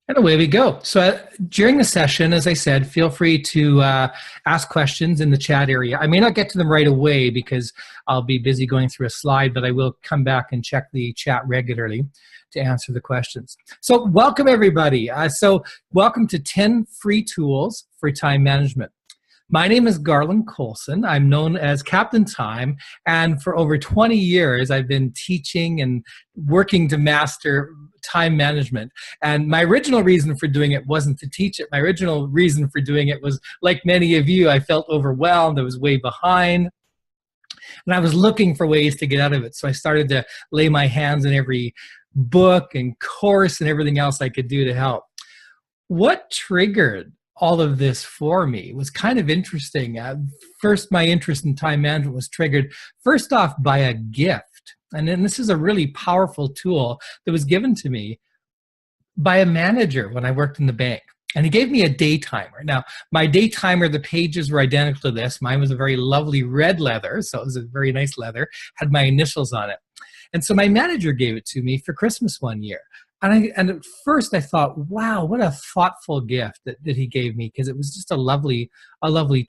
And away we go. So during the session, as I said, feel free to ask questions in the chat area. I may not get to them right away because I'll be busy going through a slide, but I will come back and check the chat regularly to answer the questions. So welcome everybody. Welcome to 10 free tools for time management. My name is Garland Coulson. I'm known as Captain Time, and for over 20 years I've been teaching and working to master time management. And my original reason for doing it wasn't to teach it. My original reason for doing it was, like many of you, I felt overwhelmed. I was way behind, and I was looking for ways to get out of it. So I started to lay my hands on every book and course and everything else I could do to help. What triggered all of this for me was kind of interesting. First, my interest in time management was triggered, first off, by a gift. And then this is a really powerful tool that was given to me by a manager when I worked in the bank. And he gave me a day timer. Now, my day timer, the pages were identical to this. Mine was a very lovely red leather, so it was a very nice leather, had my initials on it. And so my manager gave it to me for Christmas one year. And at first I thought, wow, what a thoughtful gift that he gave me, because it was just a lovely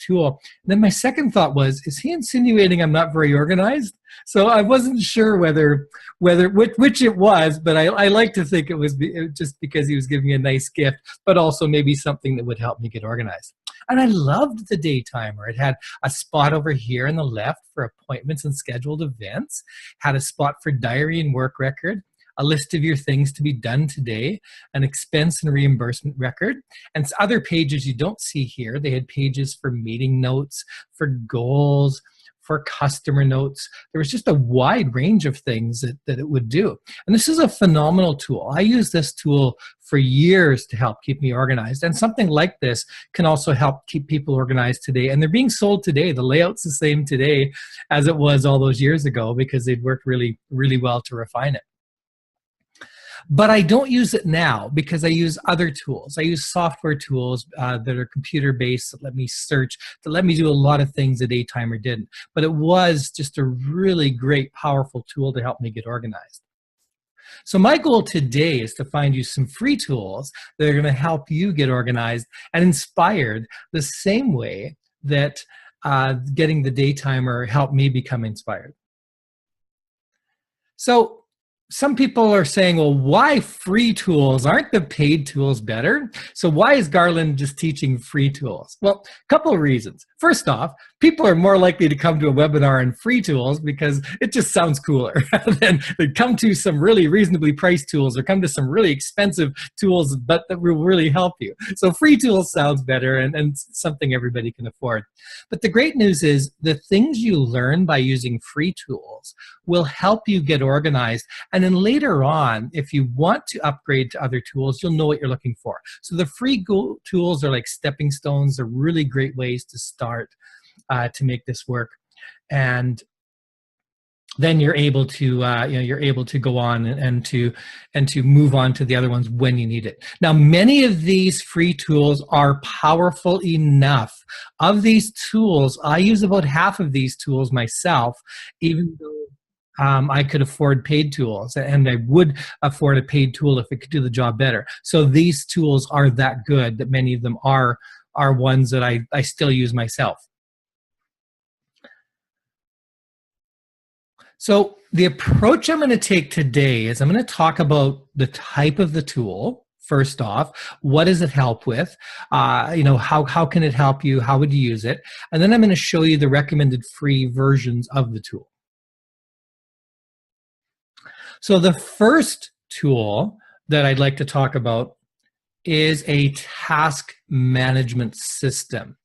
tool. And then my second thought was, is he insinuating I'm not very organized? So I wasn't sure which it was, but I like to think it was just because he was giving me a nice gift, but also maybe something that would help me get organized. And I loved the day timer. It had a spot over here on the left for appointments and scheduled events, had a spot for diary and work record, a list of your things to be done today, an expense and reimbursement record, and other pages you don't see here. They had pages for meeting notes, for goals, for customer notes. There was just a wide range of things that it would do. And this is a phenomenal tool. I use this tool for years to help keep me organized. And something like this can also help keep people organized today. And they're being sold today. The layout's the same today as it was all those years ago because they'd worked really, really well to refine it. But I don't use it now because I use other tools. I use software tools that are computer-based that let me search, that let me do a lot of things a day timer didn't. But it was just a really great, powerful tool to help me get organized. So my goal today is to find you some free tools that are going to help you get organized and inspired the same way that getting the day timer helped me become inspired. So some people are saying, well, why free tools? Aren't the paid tools better? So why is Garland just teaching free tools? Well, a couple of reasons. First off, people are more likely to come to a webinar on free tools because it just sounds cooler than they come to some really reasonably priced tools or come to some really expensive tools, but that will really help you. So free tools sounds better and something everybody can afford. But the great news is the things you learn by using free tools will help you get organized. And then later on, if you want to upgrade to other tools, you'll know what you're looking for. So the free tools are like stepping stones. They're really great ways to start to make this work. And then you're able to you're able to go on and to move on to the other ones when you need it. Now, many of these free tools are powerful enough. Of these tools, I use about half of these tools myself, even though I could afford paid tools, and I would afford a paid tool if it could do the job better. So these tools are that good that many of them are ones that I still use myself. So the approach I'm going to take today is I'm going to talk about the type of the tool. First off, what does it help with? How can it help you? How would you use it? And then I'm going to show you the recommended free versions of the tool. So the first tool that I'd like to talk about is a task management system.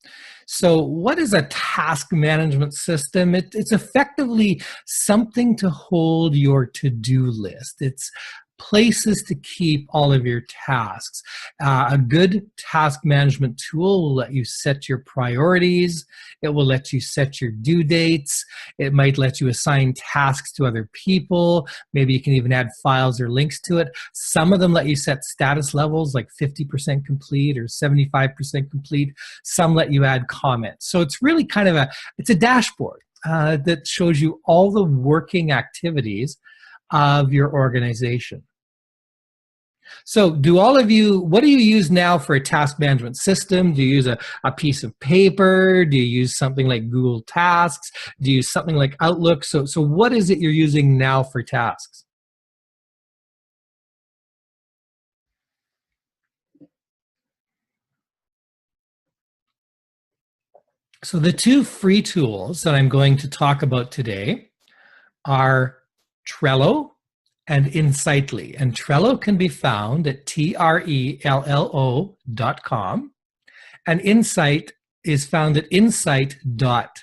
So what is a task management system? It's effectively something to hold your to-do list. It's places to keep all of your tasks. A good task management tool will let you set your priorities. It will let you set your due dates. It might let you assign tasks to other people. Maybe you can even add files or links to it. Some of them let you set status levels like 50% complete or 75% complete. Some let you add comments. So it's really kind of it's a dashboard that shows you all the working activities of your organization. So do all of you, what do you use now for a task management system? Do you use a piece of paper? Do you use something like Google Tasks? Do you use something like Outlook? So what is it you're using now for tasks? So the two free tools that I'm going to talk about today are Trello and Insightly. And Trello can be found at trello.com. And Insight is found at insight.ly.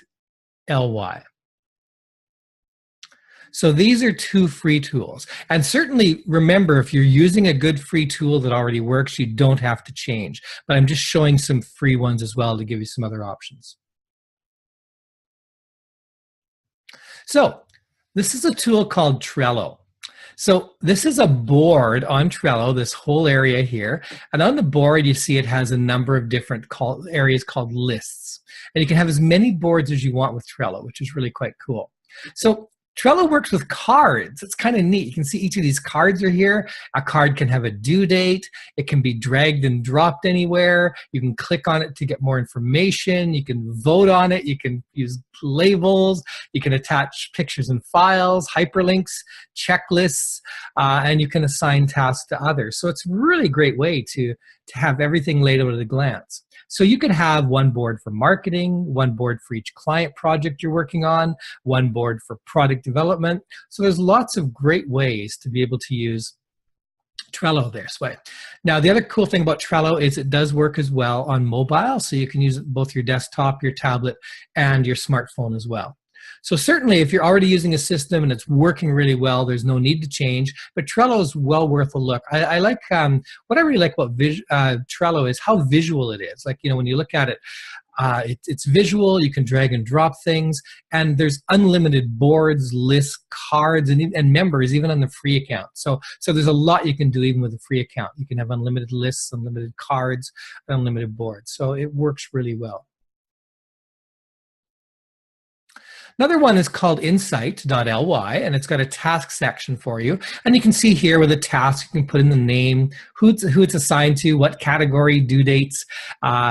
So these are two free tools. And certainly remember, if you're using a good free tool that already works, you don't have to change. But I'm just showing some free ones as well to give you some other options. So this is a tool called Trello. So this is a board on Trello, this whole area here. And on the board, you see it has a number of different areas called lists. And you can have as many boards as you want with Trello, which is really quite cool. So Trello works with cards. It's kind of neat. You can see each of these cards are here. A card can have a due date. It can be dragged and dropped anywhere. You can click on it to get more information. You can vote on it. You can use labels. You can attach pictures and files, hyperlinks, checklists, and you can assign tasks to others. So it's a really great way to have everything laid out at a glance. So you could have one board for marketing, one board for each client project you're working on, one board for product development. So there's lots of great ways to be able to use Trello this way. Now, the other cool thing about Trello is it does work as well on mobile, so you can use both your desktop, your tablet, and your smartphone as well. So certainly, if you're already using a system and it's working really well, there's no need to change. But Trello is well worth a look. I like what I really like about Trello is how visual it is. Like, you know, when you look at it, it's visual. You can drag and drop things, and there's unlimited boards, lists, cards, and members even on the free account. So there's a lot you can do even with a free account. You can have unlimited lists, unlimited cards, unlimited boards. So it works really well. Another one is called insight.ly, and it's got a task section for you. And you can see here with a task, you can put in the name, who it's assigned to, what category, due dates,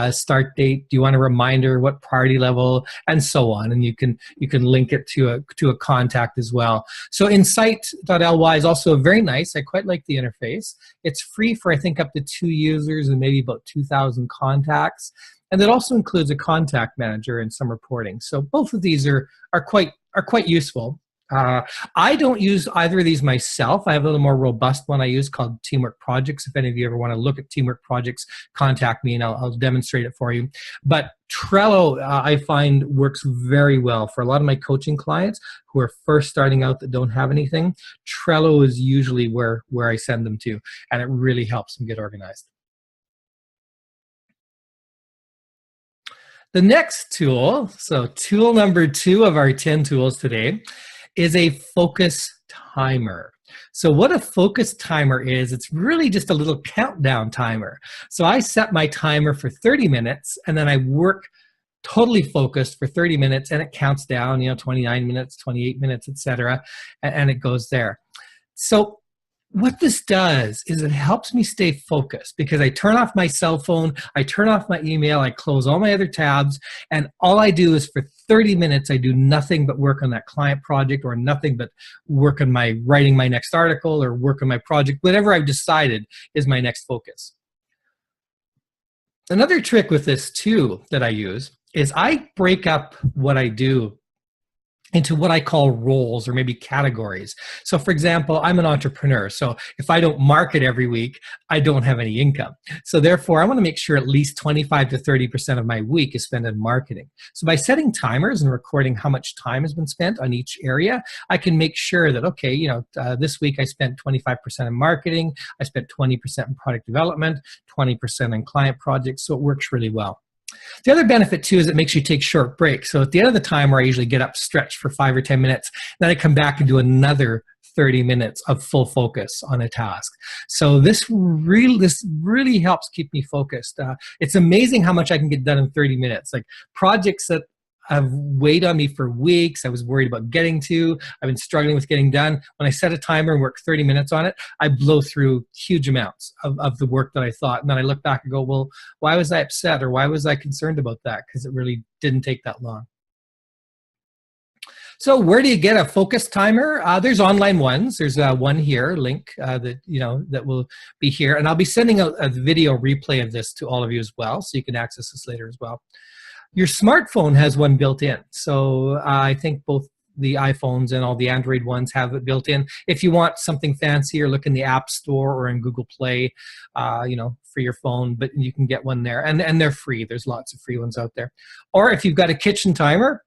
start date, do you want a reminder, what priority level, and so on. And you can link it to a contact as well. So insight.ly is also very nice. I quite like the interface. It's free for, I think, up to 2 users and maybe about 2,000 contacts. And it also includes a contact manager and some reporting. So both of these are quite useful. I don't use either of these myself. I have a little more robust one I use called Teamwork Projects. If any of you ever want to look at Teamwork Projects, contact me and I'll demonstrate it for you. But Trello, I find, works very well for a lot of my coaching clients who are first starting out that don't have anything. Trello is usually where I send them to, and it really helps them get organized. The next tool, so tool number 2 of our 10 tools today, is a focus timer. So what a focus timer is, it's really just a little countdown timer. So I set my timer for 30 minutes, and then I work totally focused for 30 minutes, and it counts down, 29 minutes, 28 minutes, etc., and it goes there. So what this does is it helps me stay focused because I turn off my cell phone, I turn off my email, I close all my other tabs, and all I do is for 30 minutes, I do nothing but work on that client project, or nothing but work on writing my next article, or work on my project, whatever I've decided is my next focus. Another trick with this too that I use is I break up what I do into what I call roles, or maybe categories. So for example, I'm an entrepreneur. So if I don't market every week, I don't have any income. So therefore, I want to make sure at least 25 to 30% of my week is spent on marketing. So by setting timers and recording how much time has been spent on each area, I can make sure that, okay, this week I spent 25% in marketing, I spent 20% in product development, 20% in client projects. So it works really well. The other benefit too is it makes you take short breaks. So at the end of the timer, I usually get up, stretch for 5 or 10 minutes, then I come back and do another 30 minutes of full focus on a task. So this really helps keep me focused. It's amazing how much I can get done in 30 minutes. Like projects that weighed on me for weeks. I was worried about getting to. I've been struggling with getting done. When I set a timer and work 30 minutes on it, I blow through huge amounts of the work that I thought. And then I look back and go, well, why was I upset, or why was I concerned about that? Because it really didn't take that long. So where do you get a focus timer? There's online ones. There's one here, link that will be here, and I'll be sending out a video replay of this to all of you as well, so you can access this later as well. Your smartphone has one built in, so I think both the iPhones and all the Android ones have it built in. If you want something fancier, look in the App Store or in Google Play, for your phone, but you can get one there, and they're free. There's lots of free ones out there. Or if you've got a kitchen timer,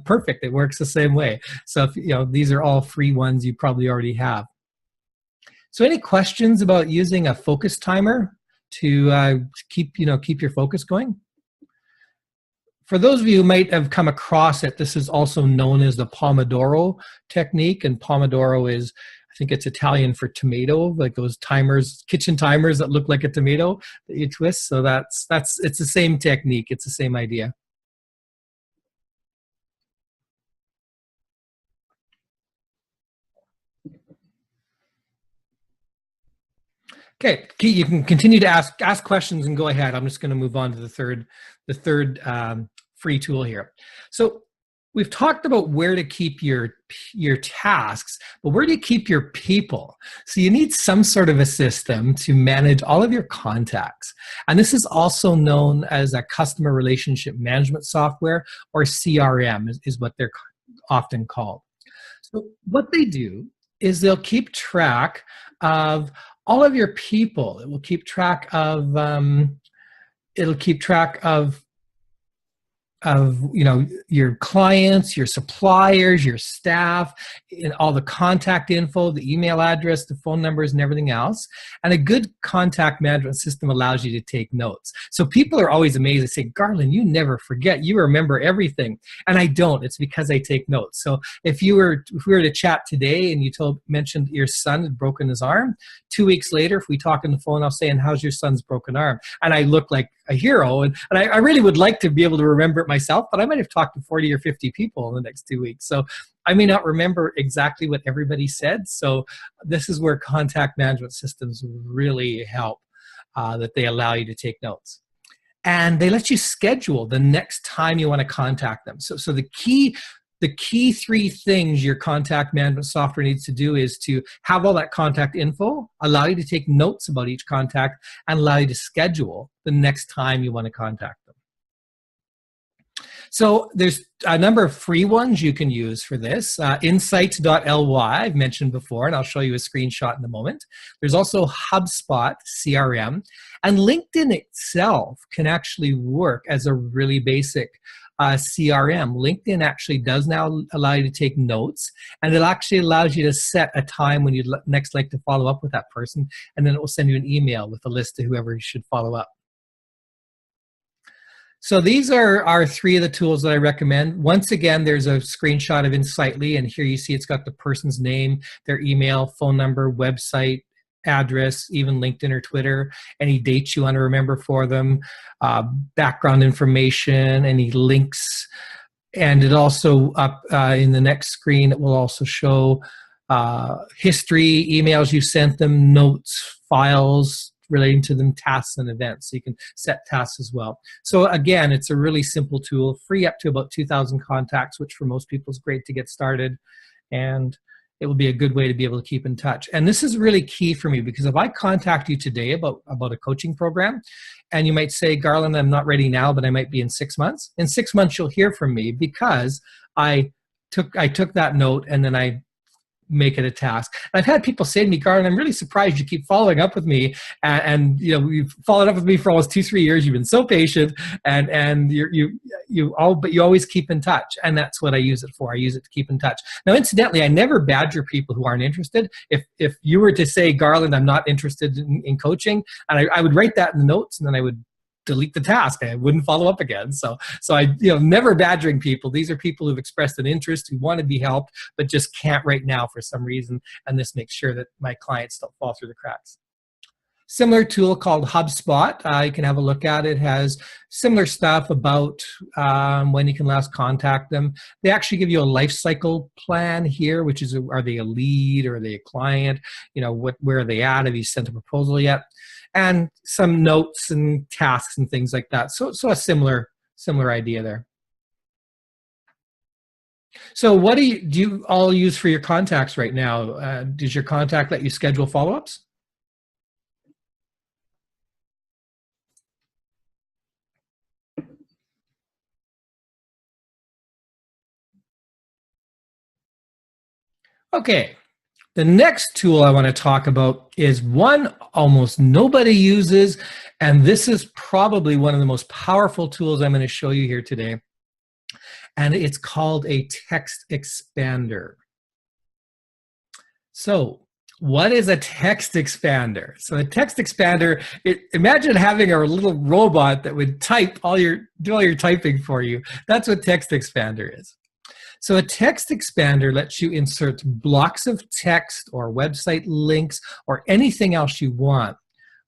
perfect. It works the same way. So if, these are all free ones you probably already have. So any questions about using a focus timer to keep your focus going? For those of you who might have come across it, this is also known as the Pomodoro technique, and Pomodoro is, I think it's Italian for tomato, like those timers, kitchen timers that look like a tomato that you twist. So it's the same technique. It's the same idea. Okay, you can continue to ask questions and go ahead. I'm just going to move on to the third free tool here. So we've talked about where to keep your tasks, but where do you keep your people? So you need some sort of a system to manage all of your contacts. And this is also known as a customer relationship management software, or CRM is what they're often called. So what they do is they'll keep track of all of your people. It will keep track of your clients, your suppliers, your staff, and all the contact info, the email address, the phone numbers, and everything else. And a good contact management system allows you to take notes. So people are always amazed. They say, Garland, you never forget. You remember everything. And I don't. It's because I take notes. So if we were to chat today and you mentioned your son had broken his arm, 2 weeks later, if we talk on the phone, I'll say, and how's your son's broken arm? And I look like a hero. And I really would like to be able to remember it myself, but I might have talked to 40 or 50 people in the next 2 weeks. So I may not remember exactly what everybody said. So this is where contact management systems really help, that they allow you to take notes. And they let you schedule the next time you want to contact them. So the key three things your contact management software needs to do is to have all that contact info, allow you to take notes about each contact, and allow you to schedule the next time you want to contact them. So there's a number of free ones you can use for this. Insights.ly I've mentioned before, and I'll show you a screenshot in a moment. There's also HubspotCRM, and LinkedIn itself can actually work as a really basic CRM. LinkedIn actually does now allow you to take notes, and it actually allows you to set a time when you'd next like to follow up with that person, and then it will send you an email with a list of whoever you should follow up. So these are three of the tools that I recommend. Once again, there's a screenshot of Insightly, and here you see it's got the person's name, their email, phone number, website, address, even LinkedIn or Twitter, any dates you want to remember for them, background information, any links. And it also, in the next screen, it will also show history, emails you sent them, notes, files relating to them, tasks and events. So you can set tasks as well. So again, it's a really simple tool, free up to about 2,000 contacts, which for most people is great to get started. And it will be a good way to be able to keep in touch. And this is really key for me, because if I contact you today about a coaching program, and you might say, Garland, I'm not ready now, but I might be in 6 months. In 6 months, you'll hear from me, because I took that note and then I make it a task. And I've had people say to me, Garland, I'm really surprised you keep following up with me, and you've followed up with me for almost 2-3 years. You've been so patient, and you always keep in touch, and that's what I use it for. I use it to keep in touch. Now, incidentally, I never badger people who aren't interested. If you were to say, Garland, I'm not interested in coaching, and I would write that in the notes, and then I would delete the task. I wouldn't follow up again. So I, never badgering people. These are people who've expressed an interest, who want to be helped, but just can't right now for some reason. And this makes sure that my clients don't fall through the cracks. Similar tool called HubSpot. You can have a look at it. It has similar stuff about when you can last contact them. They actually give you a life cycle plan here, which is, are they a lead or are they a client? You know, where are they at? Have you sent a proposal yet? And some notes and tasks and things like that. So a similar idea there. So what do you all use for your contacts right now? Does your contact let you schedule follow-ups? Okay, the next tool I want to talk about is one almost nobody uses, and this is probably one of the most powerful tools I'm going to show you here today, and it's called a text expander. So what is a text expander? So a text expander, imagine having a little robot that would do all your typing for you. That's what text expander is. So a text expander lets you insert blocks of text or website links or anything else you want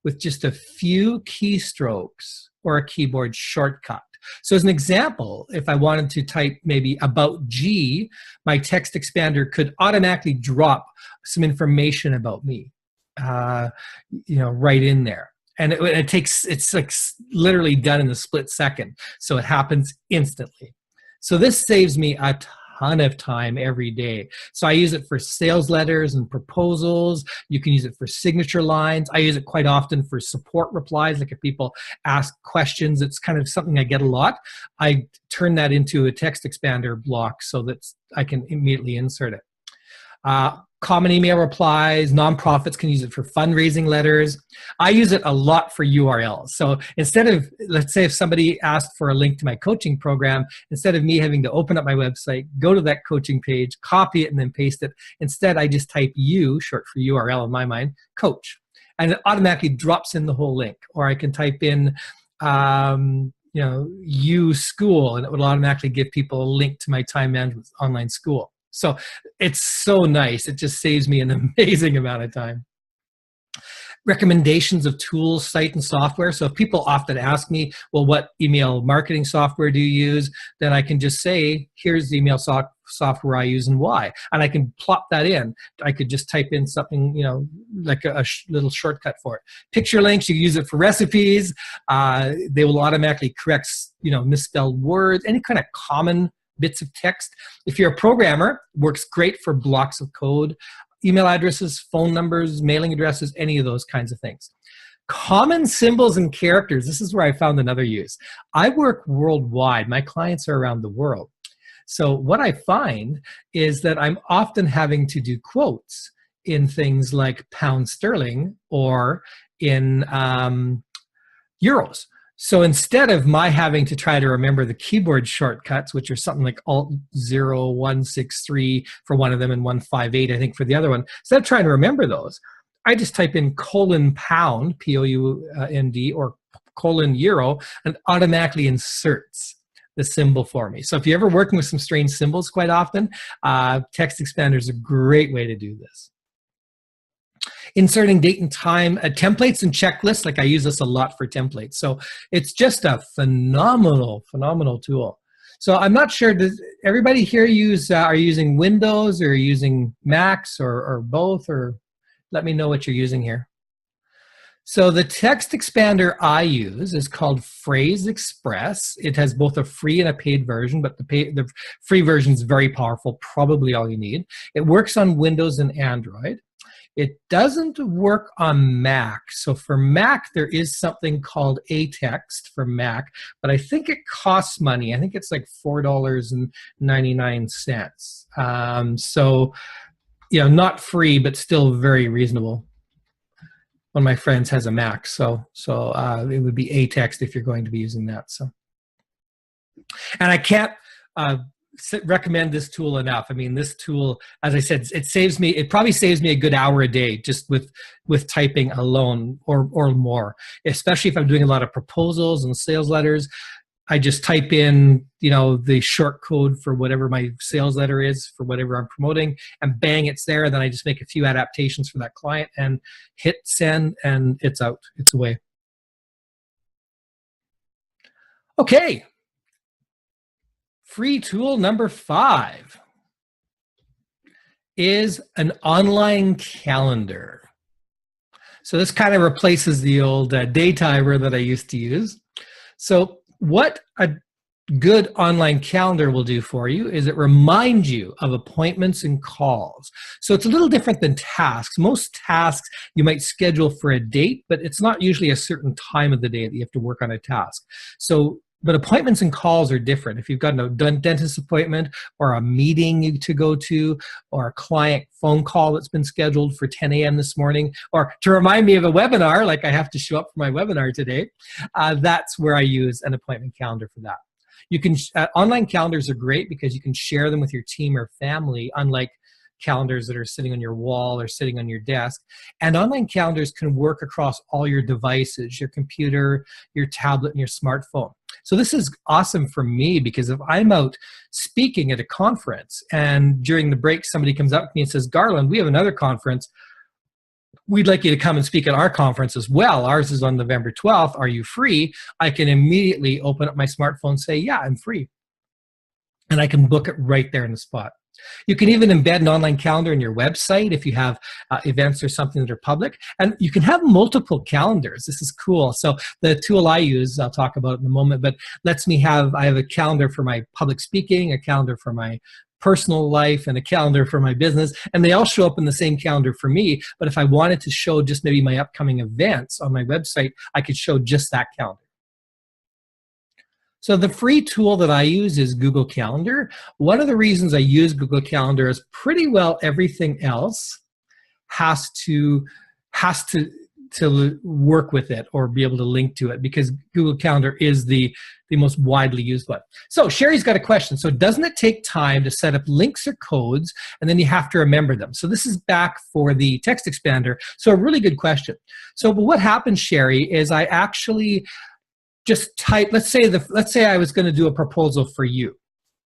with just a few keystrokes or a keyboard shortcut. So as an example, if I wanted to type maybe about G, my text expander could automatically drop some information about me, right in there. And it's like literally done in a split second. So it happens instantly. So this saves me a ton of time every day. So I use it for sales letters and proposals. You can use it for signature lines. I use it quite often for support replies, like if people ask questions, it's kind of something I get a lot. I turn that into a text expander block so that I can immediately insert it. Common email replies, nonprofits can use it for fundraising letters. I use it a lot for URLs. So instead of, let's say if somebody asked for a link to my coaching program, instead of me having to open up my website, go to that coaching page, copy it, and then paste it, instead I just type U, short for URL in my mind, coach. And it automatically drops in the whole link. Or I can type in, U school, and it would automatically give people a link to my time management online school. So it's so nice. It just saves me an amazing amount of time. Recommendations of tools, site, and software. So if people often ask me, well, what email marketing software do you use? Then I can just say, here's the email software I use and why. And I can plop that in. I could just type in something, like a little shortcut for it. Picture links, you can use it for recipes. They will automatically correct, misspelled words, any kind of common bits of text. If you're a programmer, works great for blocks of code, email addresses, phone numbers, mailing addresses, any of those kinds of things. Common symbols and characters. This is where I found another use. I work worldwide. My clients are around the world. So what I find is that I'm often having to do quotes in things like pound sterling or in euros. So instead of my having to try to remember the keyboard shortcuts, which are something like Alt 0163 for one of them and 158, I think, for the other one, instead of trying to remember those, I just type in :pound, P-O-U-N-D, or :euro, and automatically inserts the symbol for me. So if you're ever working with some strange symbols quite often, text expander is a great way to do this. Inserting date and time, templates and checklists, like I use this a lot for templates. So it's just a phenomenal tool. So I'm not sure, does everybody here are using Windows or using Macs or both, or let me know what you're using here. So the text expander I use is called Phrase Express. It has both a free and a paid version, but the free version is very powerful, probably all you need. It works on Windows and Android. It doesn't work on Mac. So for Mac, there is something called aText for Mac, but I think it costs money. I think it's like $4.99. So, not free, but still very reasonable. One of my friends has a Mac, so it would be aText if you're going to be using that. So, and I can't recommend this tool enough. I mean, this tool, as I said, it probably saves me a good hour a day just with typing alone or more, especially if I'm doing a lot of proposals and sales letters. I just type in, the short code for whatever my sales letter is for whatever I'm promoting, and bang, it's there. Then I just make a few adaptations for that client and hit send, and it's out. It's away. Okay. Free tool number 5 is an online calendar. So this kind of replaces the old day timer that I used to use. So what a good online calendar will do for you is it reminds you of appointments and calls. So it's a little different than tasks. Most tasks you might schedule for a date, but it's not usually a certain time of the day that you have to work on a task. But appointments and calls are different. If you've got a dentist appointment or a meeting to go to or a client phone call that's been scheduled for 10 a.m. this morning, or to remind me of a webinar, like I have to show up for my webinar today, that's where I use an appointment calendar for that. You can online calendars are great because you can share them with your team or family, unlike calendars that are sitting on your wall or sitting on your desk. And online calendars can work across all your devices, your computer, your tablet, and your smartphone. So this is awesome for me because if I'm out speaking at a conference and during the break somebody comes up to me and says, Garland, we have another conference. We'd like you to come and speak at our conference as well. Ours is on November 12th. Are you free? I can immediately open up my smartphone and say, yeah, I'm free. And I can book it right there in the spot. You can even embed an online calendar in your website if you have events or something that are public. And you can have multiple calendars. This is cool. So the tool I use, I'll talk about in a moment, but I have a calendar for my public speaking, a calendar for my personal life, and a calendar for my business. And they all show up in the same calendar for me. But if I wanted to show just maybe my upcoming events on my website, I could show just that calendar. So the free tool that I use is Google Calendar. One of the reasons I use Google Calendar is pretty well everything else has to work with it or be able to link to it because Google Calendar is the most widely used one. So Sherry's got a question. So doesn't it take time to set up links or codes and then you have to remember them? So this is back for the text expander. So a really good question. So but what happens, Sherry, is I actually just type, let's say I was going to do a proposal for you.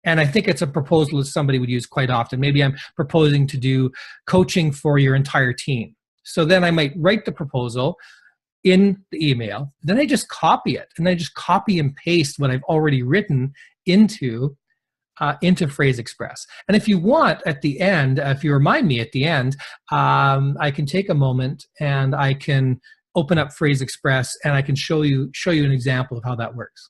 And I think it's a proposal that somebody would use quite often. Maybe I'm proposing to do coaching for your entire team. So then I might write the proposal in the email. Then I just copy it. And I just copy and paste what I've already written into Phrase Express. And if you want at the end, if you remind me at the end, I can take a moment and I can open up Phrase Express and I can show you an example of how that works.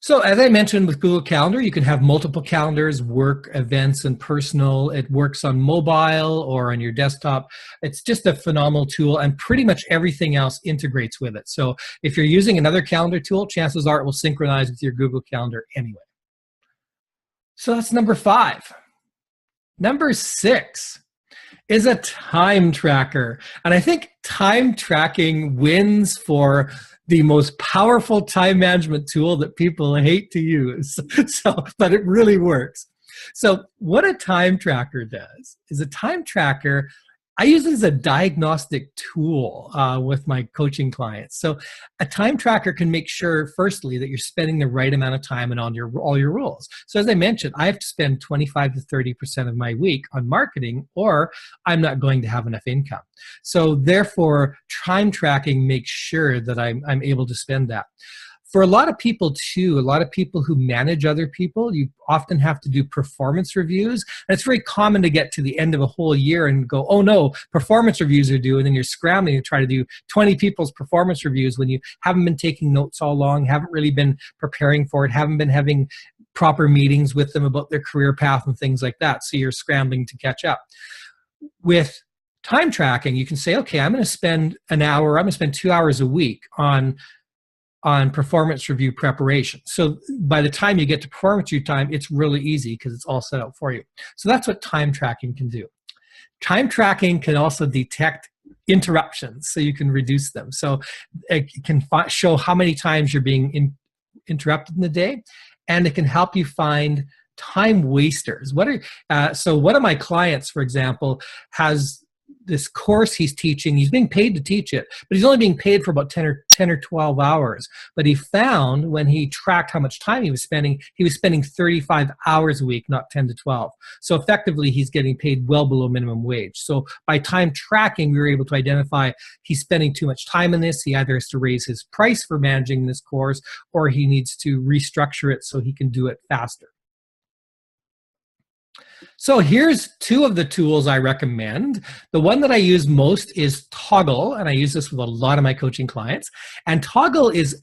So as I mentioned with Google Calendar, you can have multiple calendars, work, events, and personal. It works on mobile or on your desktop. It's just a phenomenal tool and pretty much everything else integrates with it. So if you're using another calendar tool, chances are it will synchronize with your Google Calendar anyway. So that's number 5. Number 6 is a time tracker. And I think time tracking wins for the most powerful time management tool that people hate to use. But it really works. So what a time tracker does is a time tracker, I use it as a diagnostic tool with my coaching clients. So a time tracker can make sure, firstly, that you're spending the right amount of time and on all your roles. So as I mentioned, I have to spend 25 to 30% of my week on marketing or I'm not going to have enough income. So therefore, time tracking makes sure that I'm able to spend that. For a lot of people too, a lot of people who manage other people, you often have to do performance reviews. And it's very common to get to the end of a whole year and go, oh no, performance reviews are due. And then you're scrambling to try to do 20 people's performance reviews when you haven't been taking notes all along, haven't really been preparing for it, haven't been having proper meetings with them about their career path and things like that. So you're scrambling to catch up. With time tracking, you can say, okay, I'm going to spend an hour, I'm going to spend 2 hours a week on performance review preparation. So by the time you get to performance review time, it's really easy because it's all set up for you. So that's what time tracking can do. Time tracking can also detect interruptions so you can reduce them. So it can show how many times you're being interrupted in the day, and it can help you find time wasters. So one of my clients, for example, has this course he's teaching, he's being paid to teach it, but he's only being paid for about 10 or 12 hours. But he found when he tracked how much time he was spending 35 hours a week, not 10 to 12. So effectively, he's getting paid well below minimum wage. So by time tracking, we were able to identify he's spending too much time in this. He either has to raise his price for managing this course, or he needs to restructure it so he can do it faster. So here's two of the tools I recommend. The one that I use most is Toggle, and I use this with a lot of my coaching clients. And Toggle is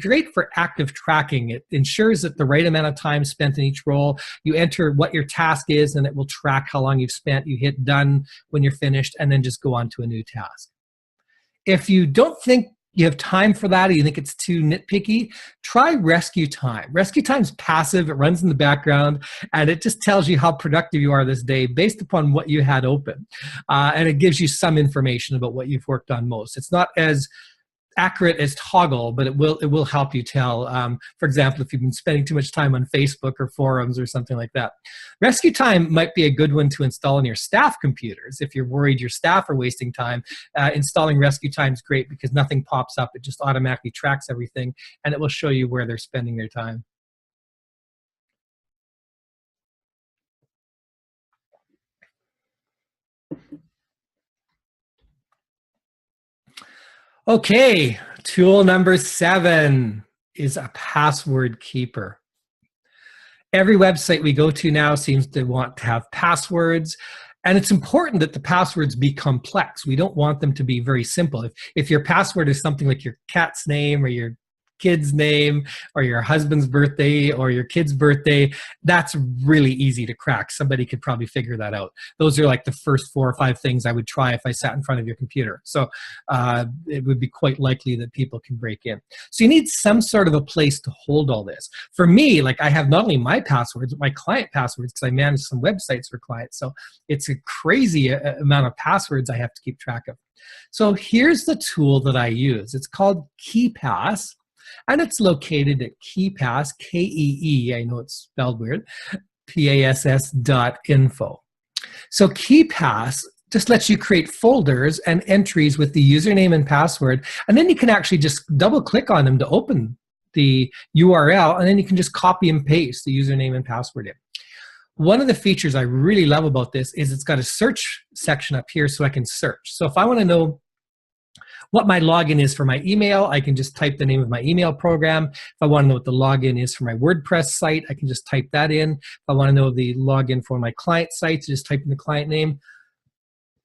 great for active tracking. It ensures that the right amount of time spent in each role. You enter what your task is, and it will track how long you've spent. You hit done when you're finished, and then just go on to a new task. If you don't think you have time for that, or you think it's too nitpicky, try Rescue Time. Rescue Time's passive, it runs in the background, and it just tells you how productive you are this day based upon what you had open. And it gives you some information about what you've worked on most. It's not as accurate as Toggle, but it will help you tell, for example, if you've been spending too much time on Facebook or forums or something like that. Rescue Time might be a good one to install on your staff computers. If you're worried your staff are wasting time, installing Rescue Time is great because nothing pops up. It just automatically tracks everything, and it will show you where they're spending their time. Okay, tool number 7 is a password keeper. Every website we go to now seems to want to have passwords, and it's important that the passwords be complex. We don't want them to be very simple. If your password is something like your cat's name or your kid's name or your husband's birthday or your kid's birthday, that's really easy to crack. Somebody could probably figure that out. Those are like the first 4 or 5 things I would try if I sat in front of your computer. So it would be quite likely that people can break in. So you need some sort of a place to hold all this. For me, like I have not only my passwords, but my client passwords because I manage some websites for clients. So it's a crazy amount of passwords I have to keep track of. So here's the tool that I use. It's called KeePass. And it's located at KeePass, K-E-E, I know it's spelled weird, PASS.info. So KeePass just lets you create folders and entries with the username and password, and then you can actually just double click on them to open the URL, and then you can just copy and paste the username and password in. One of the features I really love about this is it's got a search section up here so I can search. So if I want to know what my login is for my email, I can just type the name of my email program. If I want to know what the login is for my WordPress site, I can just type that in. If I want to know the login for my client site, just type in the client name.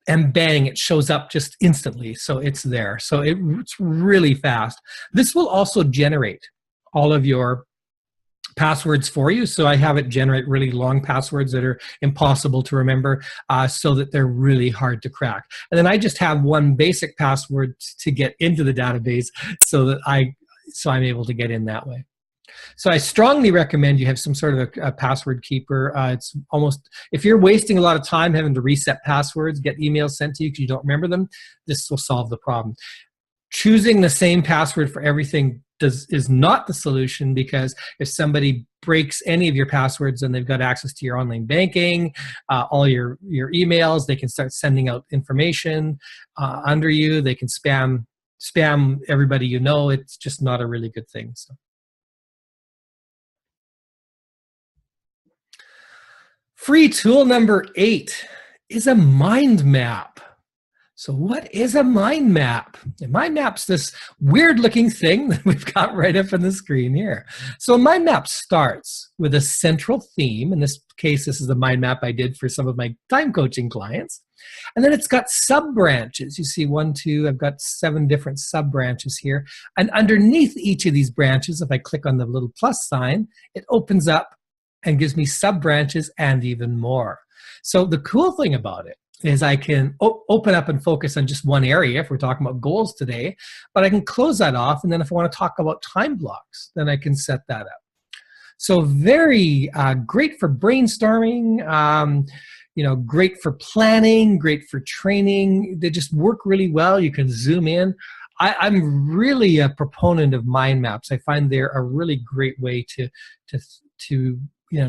And bang, it shows up just instantly. So it's there. So it's really fast. This will also generate all of your passwords for you. So I have it generate really long passwords that are impossible to remember so that they're really hard to crack. And then I just have one basic password to get into the database so that I'm able to get in that way. So I strongly recommend you have some sort of a password keeper. It's almost, if you're wasting a lot of time having to reset passwords, get emails sent to you because you don't remember them, this will solve the problem. Choosing the same password for everything is not the solution, because if somebody breaks any of your passwords and they've got access to your online banking, all your emails, they can start sending out information under you. They can spam everybody you know. It's just not a really good thing. So. Free tool number 8 is a mind map. So what is a mind map? A mind map's this weird looking thing that we've got right up on the screen here. So a mind map starts with a central theme. In this case, this is the mind map I did for some of my time coaching clients. And then it's got sub-branches. You see 1, 2, I've got 7 different sub-branches here. And underneath each of these branches, if I click on the little plus sign, it opens up and gives me sub-branches and even more. So the cool thing about it is I can open up and focus on just one area if we're talking about goals today, but I can close that off, and then if I want to talk about time blocks, then I can set that up. So very great for brainstorming, great for planning, great for training. They just work really well. You can zoom in. I'm really a proponent of mind maps. I find they're a really great way to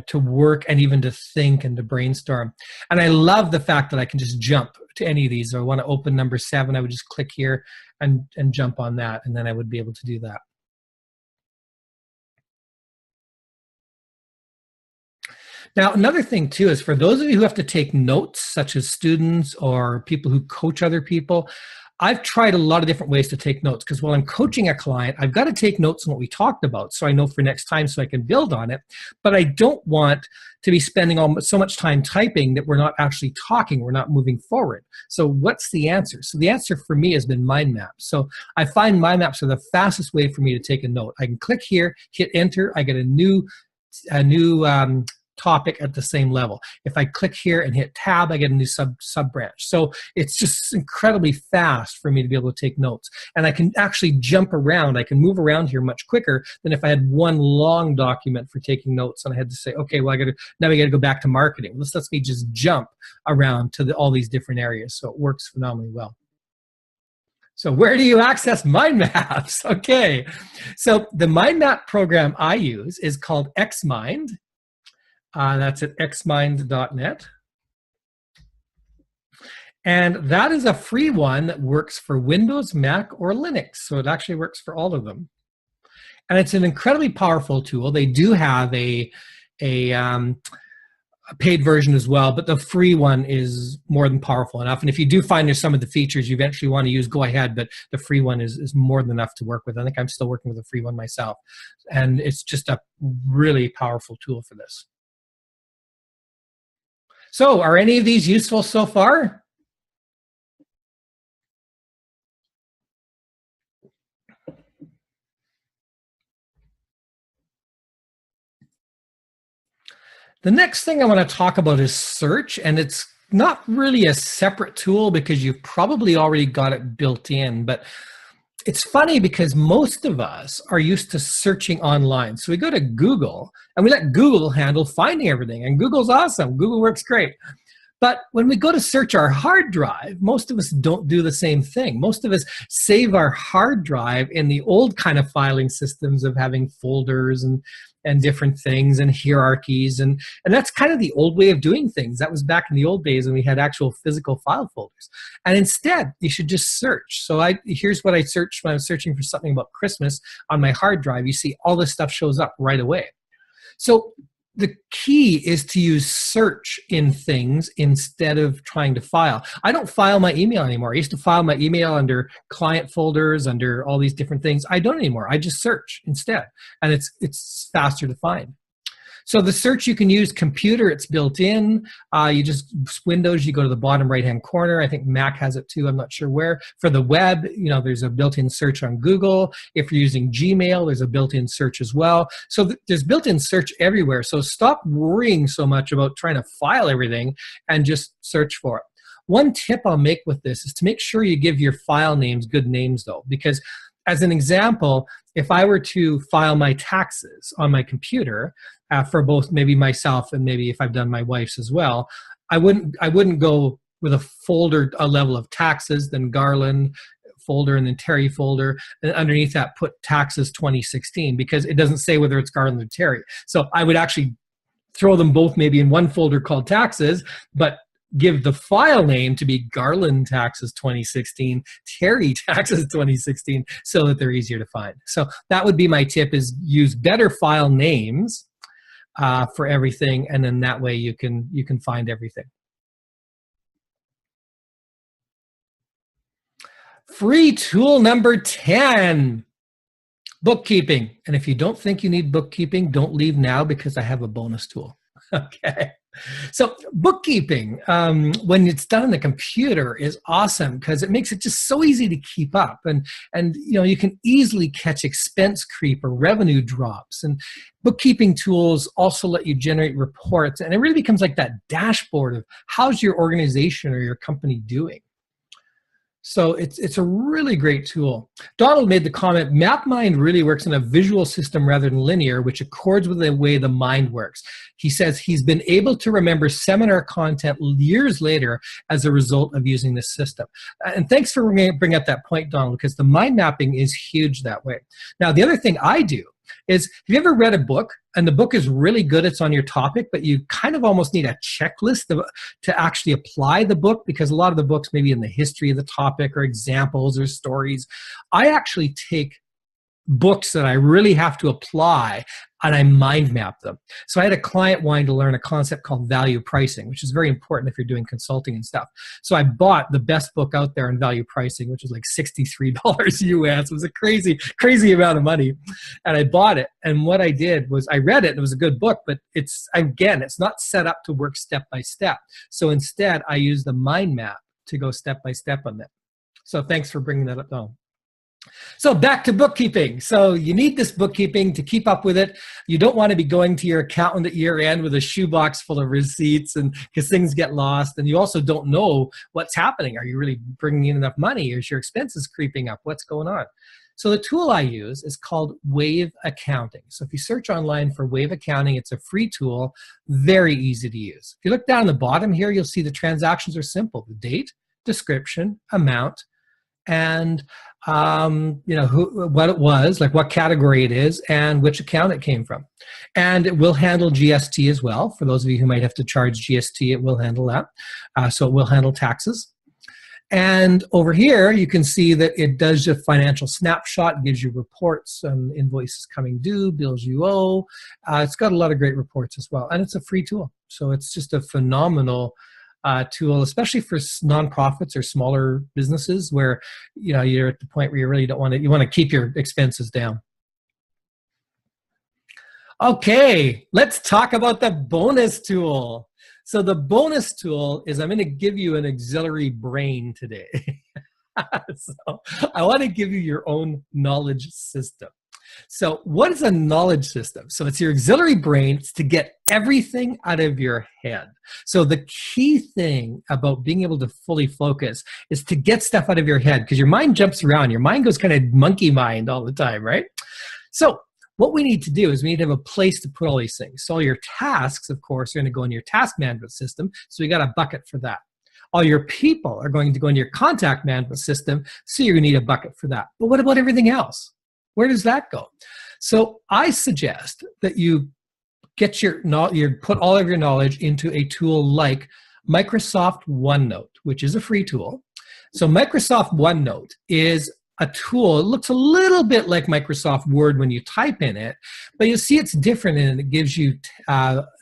to work and even to think and to brainstorm. And I love the fact that I can just jump to any of these. So I want to open number 7, I would just click here and jump on that, and then I would be able to do that. Now, another thing too is for those of you who have to take notes, such as students or people who coach other people, I've tried a lot of different ways to take notes, because while I'm coaching a client, I've got to take notes on what we talked about so I know for next time so I can build on it. But I don't want to be spending so much time typing that we're not actually talking, we're not moving forward. So what's the answer? So the answer for me has been mind maps. So I find mind maps are the fastest way for me to take a note. I can click here, hit enter, I get a new topic at the same level. If I click here and hit tab, I get a new sub branch. So it's just incredibly fast for me to be able to take notes. And I can actually jump around. I can move around here much quicker than if I had one long document for taking notes and I had to say, okay, well, now we got to go back to marketing. This lets me just jump around to all these different areas. So it works phenomenally well. So where do you access mind maps? Okay, so the mind map program I use is called Xmind. That's at xmind.net. And that is a free one that works for Windows, Mac, or Linux. So it actually works for all of them. And it's an incredibly powerful tool. They do have a paid version as well, but the free one is more than powerful enough. And if you do find there's some of the features you eventually want to use, go ahead, but the free one is more than enough to work with. I think I'm still working with a free one myself. And it's just a really powerful tool for this. So, are any of these useful so far? The next thing I want to talk about is search, and it's not really a separate tool because you've probably already got it built in, but it's funny because most of us are used to searching online. So we go to Google and we let Google handle finding everything, and Google's awesome. Google works great. But when we go to search our hard drive, most of us don't do the same thing. Most of us save our hard drive in the old kind of filing systems of having folders and different things and hierarchies. And that's kind of the old way of doing things. That was back in the old days when we had actual physical file folders. And instead, you should just search. So here's what I searched when I was searching for something about Christmas on my hard drive. You see all this stuff shows up right away. So the key is to use search in things instead of trying to file. I don't file my email anymore. I used to file my email under client folders, under all these different things. I don't anymore. I just search instead, and it's faster to find. So the search you can use computer, it's built in. You just, Windows, you go to the bottom right-hand corner. I think Mac has it too, I'm not sure where. For the web, there's a built-in search on Google. If you're using Gmail, there's a built-in search as well. So there's built-in search everywhere. So stop worrying so much about trying to file everything and just search for it. One tip I'll make with this is to make sure you give your file names good names though, because as an example, if I were to file my taxes on my computer, for both maybe myself and maybe if I've done my wife's as well, I wouldn't go with a level of taxes, then Garland folder, and then Terry folder, and underneath that put taxes 2016, because it doesn't say whether it's Garland or Terry. So I would actually throw them both maybe in one folder called taxes, but give the file name to be Garland Taxes 2016, Terry Taxes 2016, so that they're easier to find. So that would be my tip, is use better file names for everything, and then that way you can find everything. Free tool number 10, bookkeeping. And if you don't think you need bookkeeping, don't leave now, because I have a bonus tool. Okay. So bookkeeping, when it's done on the computer, is awesome because it makes it just so easy to keep up, and you can easily catch expense creep or revenue drops. And bookkeeping tools also let you generate reports, and it really becomes like that dashboard of how's your organization or your company doing. So it's a really great tool. Donald made the comment, MapMind really works in a visual system rather than linear, which accords with the way the mind works. He says he's been able to remember seminar content years later as a result of using this system. And thanks for bringing up that point, Donald, because the mind mapping is huge that way. Now, the other thing I do is, have you ever read a book and the book is really good, it's on your topic, but you kind of almost need a checklist to actually apply the book, because a lot of the books maybe in the history of the topic or examples or stories. I actually take books that I really have to apply and I mind map them. So I had a client wanting to learn a concept called value pricing, which is very important if you're doing consulting and stuff. So I bought the best book out there in value pricing, which was like $63 US. It was a crazy, crazy amount of money. And I bought it. And what I did was I read it, and it was a good book, but it's not set up to work step by step. So instead I use the mind map to go step by step on that. So thanks for bringing that up, Tom. So back to bookkeeping. So you need this bookkeeping to keep up with it. You don't want to be going to your accountant at year end with a shoebox full of receipts, and because things get lost. And you also don't know what's happening. Are you really bringing in enough money? Is your expenses creeping up? What's going on? So the tool I use is called Wave Accounting. So if you search online for Wave Accounting, it's a free tool, very easy to use. If you look down the bottom here, you'll see the transactions are simple. The date, description, amount, and what it was, like what category it is, and which account it came from. And it will handle GST as well. For those of you who might have to charge GST, it will handle that. So it will handle taxes. And over here, you can see that it does a financial snapshot, gives you reports on invoices coming due, bills you owe. It's got a lot of great reports as well. And it's a free tool. So it's just a phenomenal tool, especially for nonprofits or smaller businesses where you're at the point where you really don't want to, you want to keep your expenses down. Okay, let's talk about the bonus tool. So the bonus tool is, I'm going to give you an auxiliary brain today. So I want to give you your own knowledge system. So what is a knowledge system? So it's your auxiliary brain. It's to get everything out of your head. So the key thing about being able to fully focus is to get stuff out of your head, because your mind jumps around. Your mind goes kind of monkey mind all the time, right? So what we need to do is we need to have a place to put all these things. So all your tasks, of course, are going to go in your task management system. So we got a bucket for that. All your people are going to go in your contact management system. So you're going to need a bucket for that. But what about everything else? Where does that go? So I suggest that you get put all of your knowledge into a tool like Microsoft OneNote, which is a free tool. So Microsoft OneNote is a tool. It looks a little bit like Microsoft Word when you type in it, but you'll see it's different, and it gives you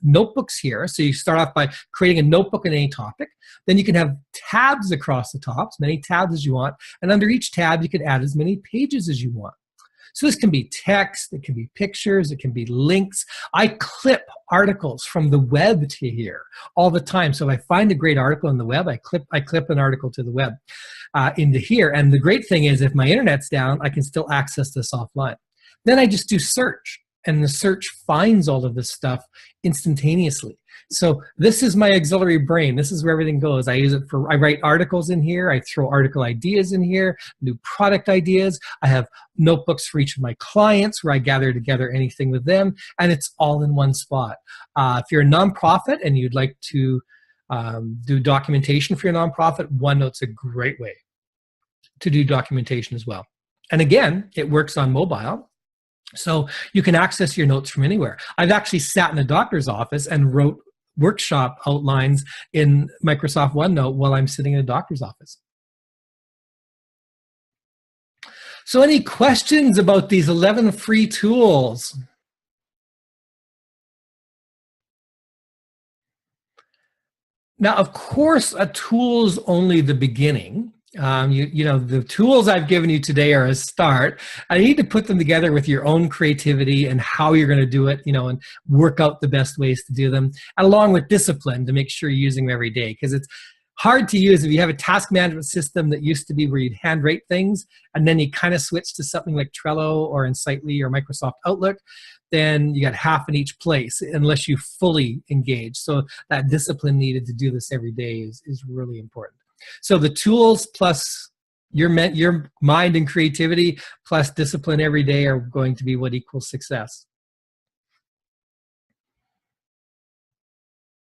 notebooks here. So you start off by creating a notebook on any topic. Then you can have tabs across the top, as many tabs as you want, and under each tab you can add as many pages as you want. So this can be text, it can be pictures, it can be links. I clip articles from the web to here all the time. So if I find a great article on the web, I clip an article to the web into here. And the great thing is, if my internet's down, I can still access this offline. Then I just do search, and the search finds all of this stuff instantaneously. So this is my auxiliary brain. This is where everything goes. I use it I write articles in here. I throw article ideas in here, new product ideas. I have notebooks for each of my clients where I gather together anything with them, and it's all in one spot. If you're a nonprofit and you'd like to do documentation for your nonprofit, OneNote's a great way to do documentation as well. And again, it works on mobile. So you can access your notes from anywhere. I've actually sat in a doctor's office and wrote workshop outlines in Microsoft OneNote while I'm sitting in a doctor's office. So any questions about these 11 free tools? Now, of course, a tool's only the beginning. The tools I've given you today are a start. I need to put them together with your own creativity and how you're going to do it, and work out the best ways to do them, along with discipline to make sure you're using them every day, because it's hard to use if you have a task management system that used to be where you'd handwrite things and then you kind of switch to something like Trello or Insightly or Microsoft Outlook. Then you got half in each place unless you fully engage. So that discipline needed to do this every day is really important. So the tools plus your mind and creativity plus discipline every day are going to be what equals success.